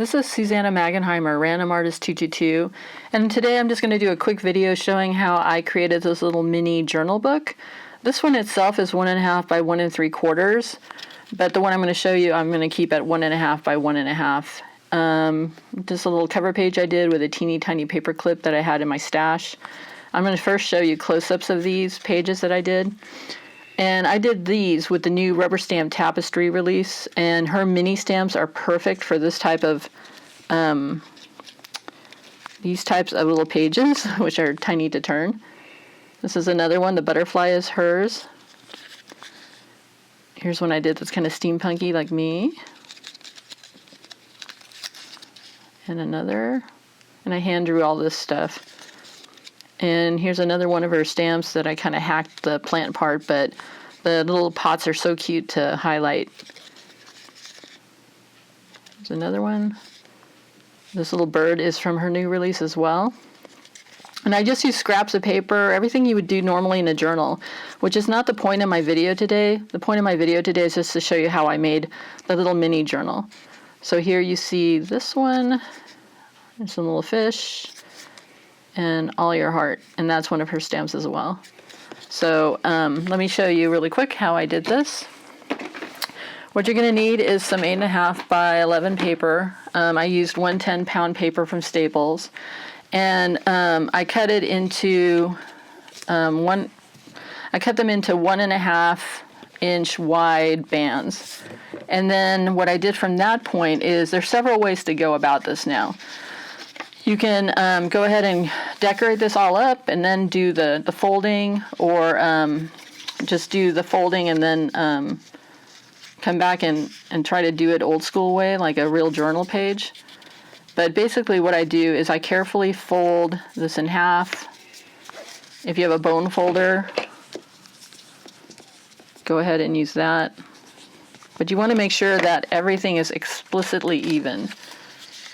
This is Susana Magenheimer, Random Artist 222, and today I'm just going to do a quick video showing how I created this little mini journal book. This one itself is 1.5 by 1 3/4, but the one I'm going to show you I'm going to keep at 1.5 by 1.5. Just a little cover page I did with a teeny tiny paper clip that I had in my stash. I'm going to first show you close-ups of these pages that I did. And I did these with the new Rubber Stamp Tapestry release, and her mini stamps are perfect for this type of, these types of little pages, which are tiny to turn. This is another one. The butterfly is hers. Here's one I did that's kind of steampunky like me. And another. And I hand drew all this stuff. And here's another one of her stamps that I kind of hacked the plant part, but the little pots are so cute to highlight. There's another one. This little bird is from her new release as well. And I just use scraps of paper, everything you would do normally in a journal, which is not the point of my video today. The point of my video today is just to show you how I made the little mini journal. So here you see this one. There's some little fish. And all your heart, and that's one of her stamps as well. So let me show you really quick how I did this. What you're going to need is some 8.5 by 11 paper. I used 110-pound paper from Staples, and I cut it into I cut them into 1.5-inch wide bands. And then what I did from that point is there's several ways to go about this now. You can go ahead and decorate this all up and then do the folding, or just do the folding and then come back and try to do it old school way, like a real journal page. But basically what I do is I carefully fold this in half. If you have a bone folder, go ahead and use that. But you want to make sure that everything is explicitly even.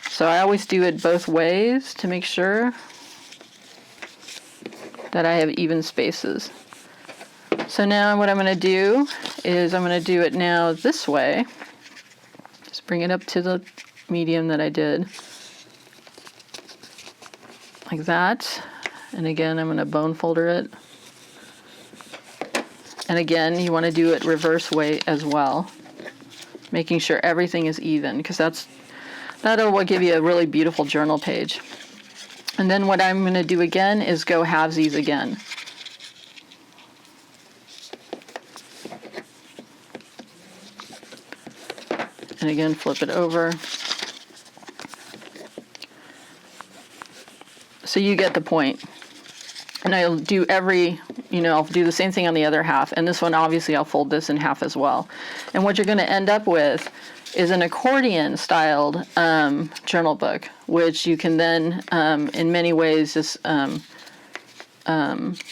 So I always do it both ways to make sure that I have even spaces. So now what I'm going to do is I'm going to do it now this way. Just bring it up to the medium that I did. Like that. And again, I'm going to bone folder it. And again, you want to do it reverse way as well. Making sure everything is even, because that'll give you a really beautiful journal page. And then what I'm going to do again is go halvesies again. And again, flip it over. So you get the point. And I'll do I'll do the same thing on the other half. And this one, obviously, I'll fold this in half as well. And what you're going to end up with is an accordion-styled journal book, which you can then, in many ways, just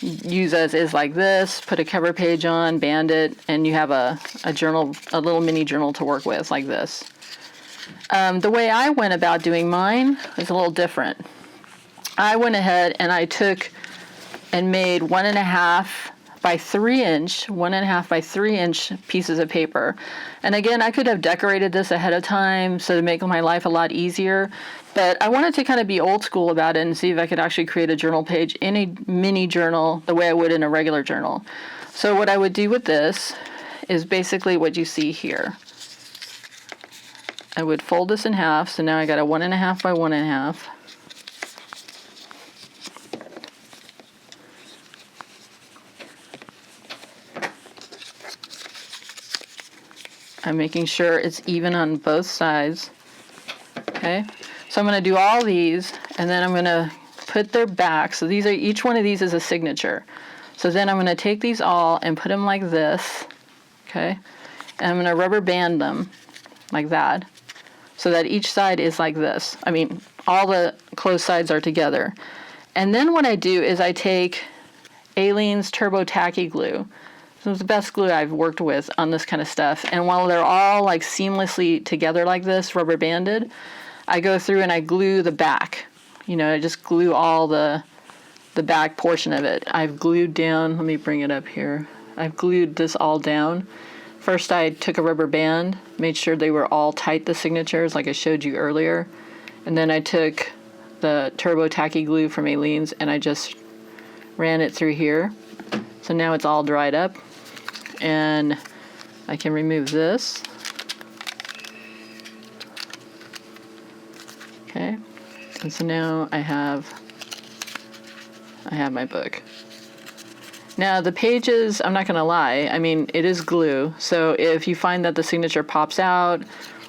use as is like this, put a cover page on, band it, and you have a journal, a little mini journal to work with like this. The way I went about doing mine is a little different. I went ahead and I took and made 1.5 by 3-inch, 1.5 by 3-inch pieces of paper. And again, I could have decorated this ahead of time so to make my life a lot easier, but I wanted to kind of be old school about it and see if I could actually create a journal page in a mini journal the way I would in a regular journal. So what I would do with this is basically what you see here. I would fold this in half, so now I got a 1.5 by 1.5. I'm making sure it's even on both sides. Okay, so I'm going to do all these, and then I'm going to put their back. So these are, each one of these is a signature. So then I'm going to take these all and put them like this. Okay, and I'm going to rubber band them like that, so that each side is like this. I mean, all the closed sides are together. And then what I do is I take Aleene's Turbo Tacky Glue. It's the best glue I've worked with on this kind of stuff. And while they're all like seamlessly together like this, rubber banded, I go through and I glue the back. I just glue all the back portion of it. I've glued down, let me bring it up here. I've glued this all down First I took a rubber band, made sure they were all tight, the signatures, like I showed you earlier. And then I took the Turbo Tacky Glue from Aleene's and I just ran it through here. So now it's all dried up. And I can remove this. Okay. And so now I have my book. Now the pages, I'm not going to lie, I mean, it is glue. So if you find that the signature pops out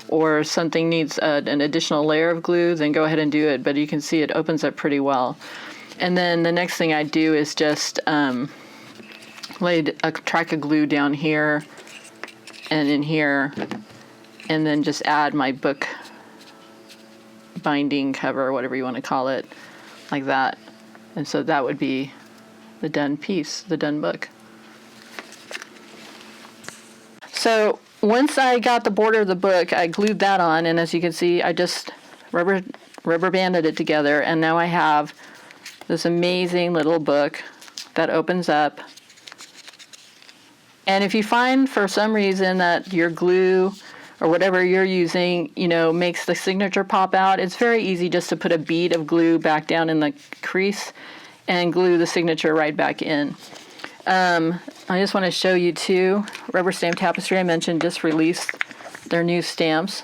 or something needs an additional layer of glue, then go ahead and do it. But you can see it opens up pretty well. And then the next thing I do is just lay a track of glue down here and in here, and then just add my book binding cover, whatever you want to call it, like that. And so that would be the done piece, the done book. So once I got the border of the book, I glued that on, and as you can see, I just rubber banded it together, and now I have this amazing little book that opens up. And if you find for some reason that your glue or whatever you're using, you know, makes the signature pop out, it's very easy just to put a bead of glue back down in the crease and glue the signature right back in. I just want to show you too, Rubber Stamp Tapestry, I mentioned, just released their new stamps.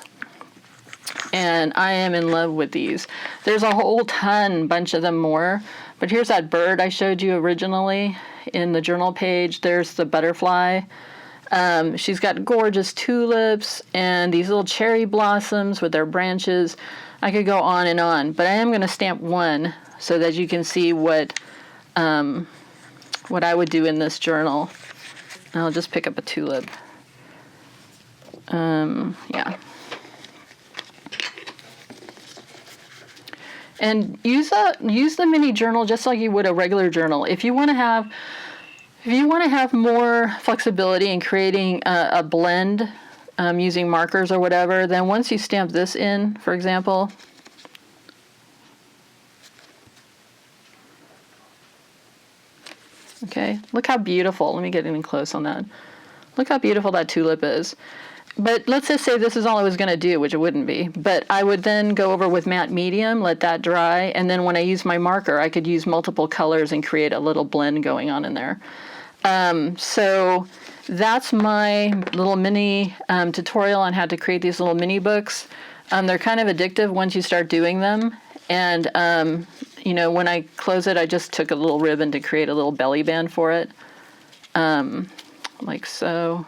And I am in love with these. There's a whole bunch of them more. But here's that bird I showed you originally in the journal page. There's the butterfly. She's got gorgeous tulips and these little cherry blossoms with their branches. I could go on and on, but I am going to stamp one so that you can see what I would do in this journal. And I'll just pick up a tulip. Yeah. And use the mini journal just like you would a regular journal. If you want to have more flexibility in creating a blend using markers or whatever, then once you stamp this in, for example, okay, look how beautiful. Let me get in close on that. Look how beautiful that tulip is. But let's just say this is all I was going to do, which it wouldn't be. But I would then go over with matte medium, let that dry, and then when I use my marker, I could use multiple colors and create a little blend going on in there. So that's my little mini tutorial on how to create these little mini books. They're kind of addictive once you start doing them. And, you know, when I close it, I just took a little ribbon to create a little belly band for it, like so.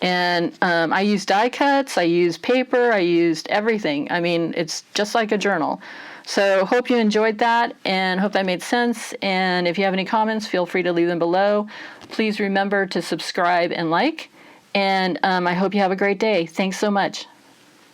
And I used die cuts, I used paper, I used everything. I mean, it's just like a journal. So hope you enjoyed that and hope that made sense. And if you have any comments, feel free to leave them below. Please remember to subscribe and like. And I hope you have a great day. Thanks so much.